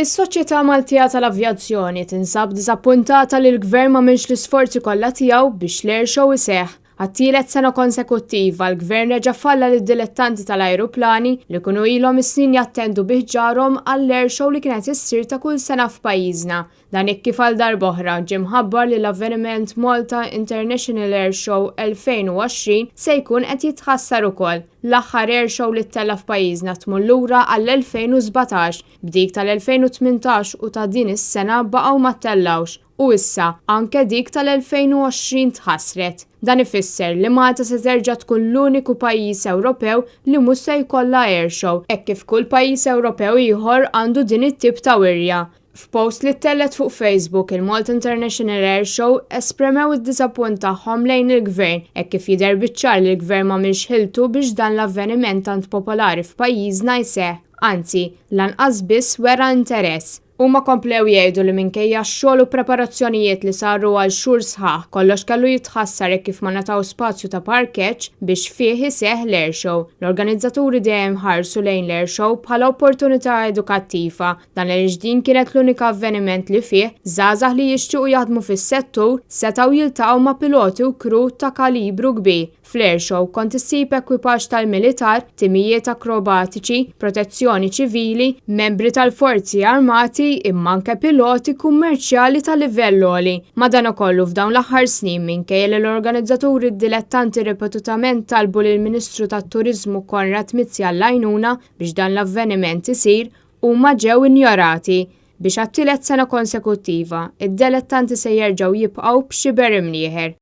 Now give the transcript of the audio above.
Is-Soċjetà Maltija tal-Avjazzjoni tinsab diżappuntata li l-Gvern ma minx l-isforzi kollha tiegħu biex l-Air Show iseħħ. Għat-tielet sena konsekuttiva l-Gvern reġa' falla lid-dilettanti tal-ajruplani li kienu ilhom is-snin jattendu bih ġarhom għall-Air Show li kienet issir ta' kull sena f'pajjiżna. Dan kif għal darb'oħra ġie mħabbar li l-avveniment Malta International Air Show 2020 se jkun qed jitħassar ukoll. L-aħħar Air Show li ttella f'pajjiżna tmur lura għall-2017 b'dik tal-2018 u ta' din is-sena baqgħu ma ttellawx. U issa, anke dik tal-2020 tħassret. Dan ifisser li Malta se terġa' tkun l-uniku pajjiż Ewropew li mhux se jkollha Air Show, hekk kif kull pajjiż Ewropew ieħor għandu din it-tip ta' wirja. F'post li ttellet fuq Facebook il-Malta International Air Show espremew id-diżappunt tagħhom lejn il-Gvern hekk kif jidher biċ-ċar li l-Gvern ma minx ħiltu biex dan l-avveniment tant popolari f'pajjiżna jseħħ. Anzi, lanqas biss wera interess. Huma komplew jgħidu li minkejja x-xogħol u preparazzjonijiet li saru għal xhur sħaħ kollox kellu jitħassar hekk kif ma nataw spazju ta' parkeġġ biex fih iseħħ l-Air Show. L-organizzaturi dejjem ħarsu lejn l-Air Show bħala opportunità edukattiva. Dan l-ġdin kienet l-unika avveniment li fih żgħażagħ li jixtiequ jaħdmu fis-settur setgħu jiltaqgħu ma' piloti u kru ta' kalibru kbir. Fl-Air Show kont issib ekwipaġġ tal-militar, timijiet akrobatiċi, protezzjoni ċivili, membri tal-forzi armati imma anke piloti kummerċjali ta' livell għoli. Madankollu f'dawn l-aħħar snin minkejja li l-organizzaturi dilettanti ripetutament talbu lill-Ministru tat-Turiżmu Konrad Mizzi għall-għajnuna biex dan l-avveniment isir huma ġew injorati. Biex għat-tielet sena konsekuttiva, id-dilettanti se jerġgħu jibqgħu b'xiber imnieħer.